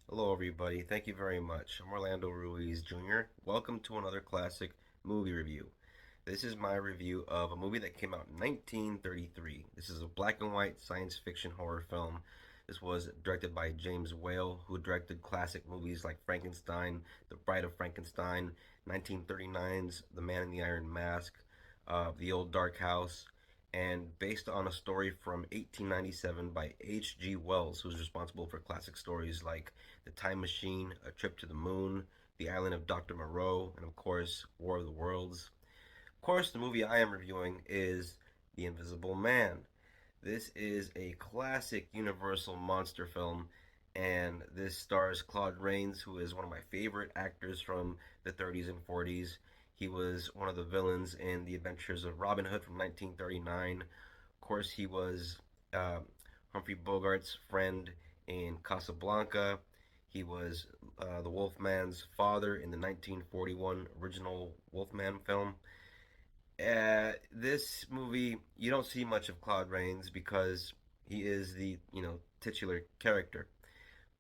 Hello, everybody. Thank you very much. I'm Orlando Ruiz Jr. Welcome to another classic movie review. This is my review of a movie that came out in 1933. This is a black and white science fiction horror film. This was directed by James Whale, who directed classic movies like Frankenstein, The Bride of Frankenstein, 1939's The Man in the Iron Mask, The Old Dark House, and based on a story from 1897 by H.G. Wells, who's responsible for classic stories like The Time Machine, A Trip to the Moon, The Island of Dr. Moreau, and of course, War of the Worlds. Of course, the movie I am reviewing is The Invisible Man. This is a classic Universal monster film, and this stars Claude Rains, who is one of my favorite actors from the 30s and 40s. He was one of the villains in The Adventures of Robin Hood from 1939. Of course, he was uh, Humphrey Bogart's friend in Casablanca. He was the Wolfman's father in the 1941 original Wolfman film. This movie, you don't see much of Claude Rains because he is the titular character.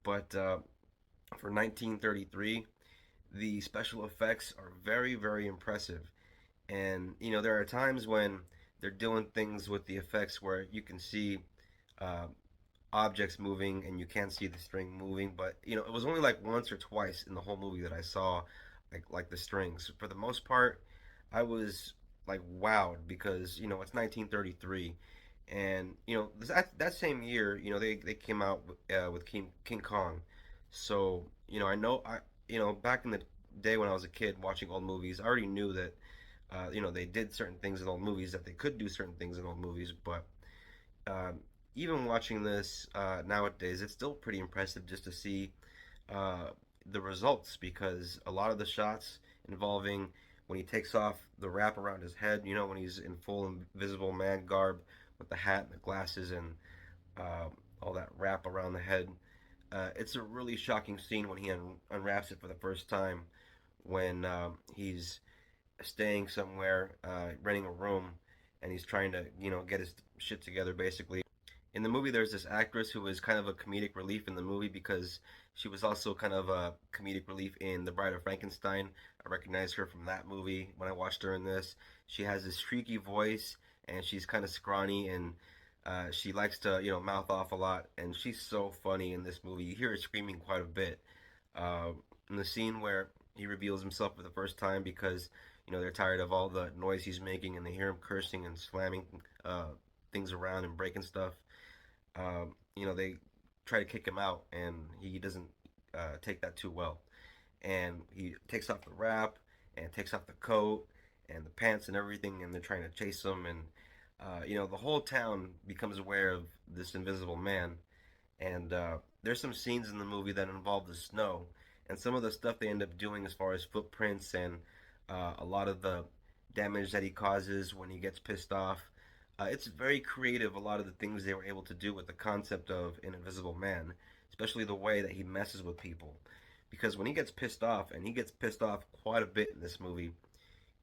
But for 1933, the special effects are very very impressive, and there are times when they're doing things with the effects where you can see uh, objects moving and you can't see the string moving. But it was only like once or twice in the whole movie that I saw like the strings. For the most part, I was like wowed because it's 1933, and that same year they came out with King Kong. So I know back in the day when I was a kid watching old movies, I already knew that they did certain things in old movies, that they could do certain things in old movies. But um, even watching this nowadays, it's still pretty impressive just to see uh, the results, because a lot of the shots involving when he takes off the wrap around his head, when he's in full invisible man garb with the hat and the glasses and all that wrap around the head. It's a really shocking scene when he unwraps it for the first time, when he's staying somewhere, renting a room, and he's trying to, get his shit together basically. In the movie, there's this actress who is kind of a comedic relief in the movie because she was also kind of a comedic relief in The Bride of Frankenstein. I recognize her from that movie when I watched her in this. She has this shrieky voice, and she's kind of scrawny, and she likes to, mouth off a lot, and she's so funny in this movie. You hear her screaming quite a bit. Uh, in the scene where he reveals himself for the first time because they're tired of all the noise he's making, and they hear him cursing and slamming things around and breaking stuff. They try to kick him out, and he doesn't take that too well. And he takes off the wrap and takes off the coat and the pants and everything, and they're trying to chase him. And the whole town becomes aware of this invisible man. And there's some scenes in the movie that involve the snow, and some of the stuff they end up doing as far as footprints and a lot of the damage that he causes when he gets pissed off. It's very creative, a lot of the things they were able to do with the concept of an invisible man, especially the way that he messes with people. Because when he gets pissed off, and he gets pissed off quite a bit in this movie,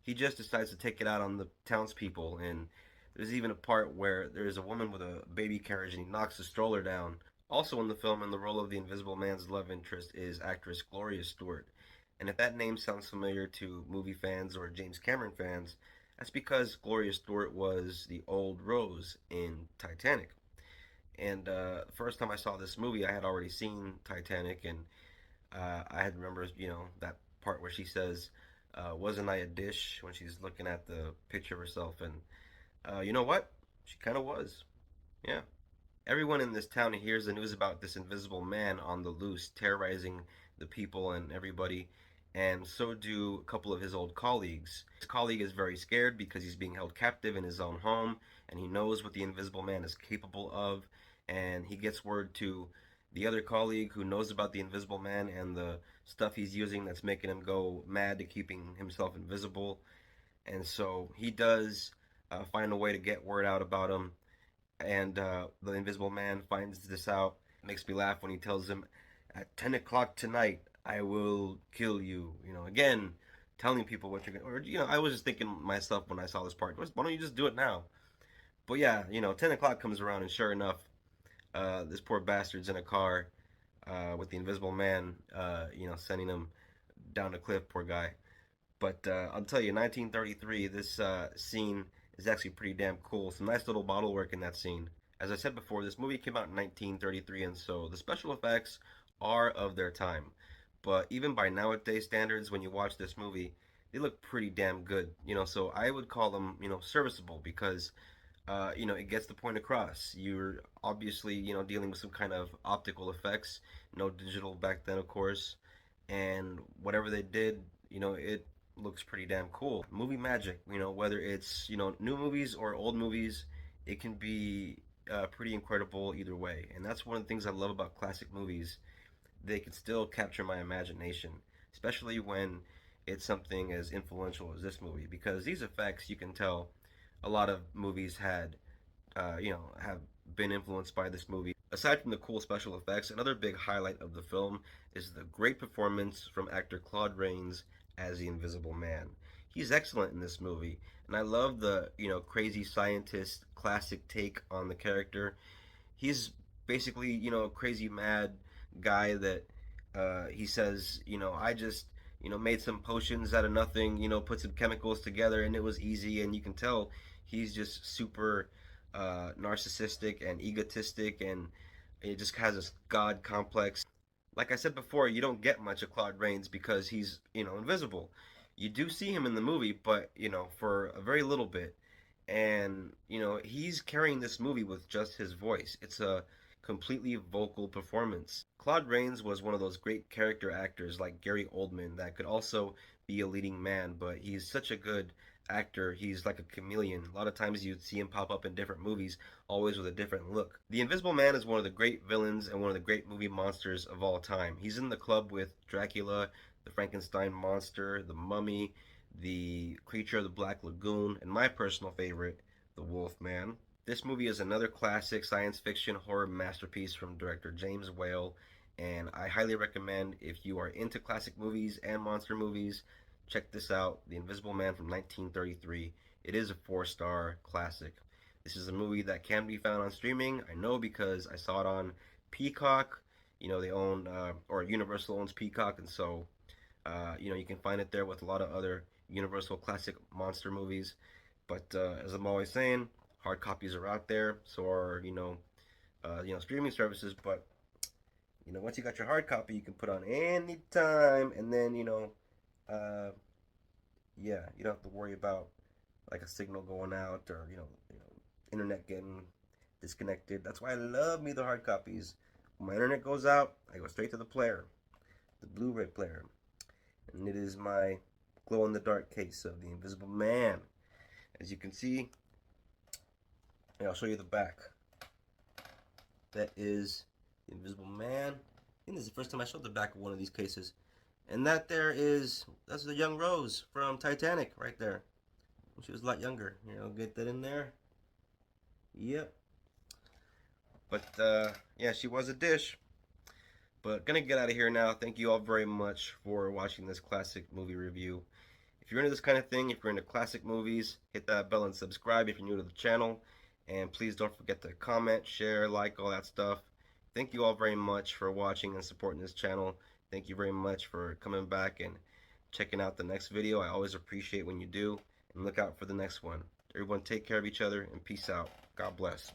he just decides to take it out on the townspeople. And there's even a part where there's a woman with a baby carriage, and he knocks the stroller down. Also in the film, in the role of the Invisible Man's love interest, is actress Gloria Stewart. And if that name sounds familiar to movie fans or James Cameron fans, that's because Gloria Stewart was the old Rose in Titanic. And the first time I saw this movie, I had already seen Titanic, and I had remembered, that part where she says, "Wasn't I a dish?" when she's looking at the picture of herself, and you know what? She kind of was. Yeah. Everyone in this town hears the news about this invisible man on the loose, terrorizing the people and everybody, and so do a couple of his old colleagues. His colleague is very scared because he's being held captive in his own home, and he knows what the invisible man is capable of, and he gets word to the other colleague who knows about the invisible man and the stuff he's using that's making him go mad to keeping himself invisible. And so he does find a way to get word out about him, and the Invisible Man finds this out. It makes me laugh when he tells him, "At 10 o'clock tonight, I will kill you." Again, telling people what you're gonna. Or I was just thinking myself when I saw this part, why don't you just do it now? But yeah, 10 o'clock comes around, and sure enough, this poor bastard's in a car, with the Invisible Man, sending him down a cliff, poor guy. But I'll tell you, 1933, this scene is actually pretty damn cool. Some nice little bottle work in that scene. As I said before, this movie came out in 1933, and so the special effects are of their time. But even by nowadays standards, when you watch this movie, they look pretty damn good. So I would call them, serviceable because it gets the point across. You're obviously, dealing with some kind of optical effects, no digital back then, of course, and whatever they did, it looks pretty damn cool. Movie magic, whether it's, new movies or old movies, it can be pretty incredible either way. And that's one of the things I love about classic movies. They can still capture my imagination, especially when it's something as influential as this movie, because these effects, you can tell a lot of movies have been influenced by this movie. Aside from the cool special effects, another big highlight of the film is the great performance from actor Claude Rains as the Invisible Man. He's excellent in this movie, and I love the crazy scientist classic take on the character. He's basically a crazy mad guy that he says I just made some potions out of nothing, put some chemicals together and it was easy, and you can tell he's just super narcissistic and egotistic, and it just has this god complex. Like I said before, you don't get much of Claude Rains because he's invisible. You do see him in the movie, but for a very little bit, and he's carrying this movie with just his voice. It's a completely vocal performance. Claude Rains was one of those great character actors like Gary Oldman that could also be a leading man, but he's such a good actor. He's like a chameleon. A lot of times you'd see him pop up in different movies, always with a different look. The Invisible Man is one of the great villains and one of the great movie monsters of all time. He's in the club with Dracula, the Frankenstein monster, the Mummy, the Creature of the Black Lagoon, and my personal favorite, the Wolf Man. This movie is another classic science fiction horror masterpiece from director James Whale, and I highly recommend, if you are into classic movies and monster movies, check this out, The Invisible Man from 1933. It is a 4-star classic. This is a movie that can be found on streaming. I know because I saw it on Peacock. They own, or Universal owns Peacock, and so you can find it there with a lot of other Universal classic monster movies. But as I'm always saying, hard copies are out there, so are streaming services. But once you got your hard copy, you can put on any time, and then uh, yeah, you don't have to worry about like a signal going out, or internet getting disconnected. That's why I love me the hard copies. When my internet goes out, I go straight to the player, the Blu-ray player, and it is my glow-in-the-dark case of the Invisible Man. As you can see, and I'll show you the back. That is the Invisible Man. I think this is the first time I showed the back of one of these cases. And that's the young Rose from Titanic right there. When she was a lot younger. Get that in there. Yep. But yeah, she was a dish. But gonna get out of here now. Thank you all very much for watching this classic movie review. If you're into this kind of thing, if you're into classic movies, hit that bell and subscribe if you're new to the channel. And please don't forget to comment, share, like, all that stuff. Thank you all very much for watching and supporting this channel. Thank you very much for coming back and checking out the next video. I always appreciate when you do. And look out for the next one. Everyone take care of each other and peace out. God bless.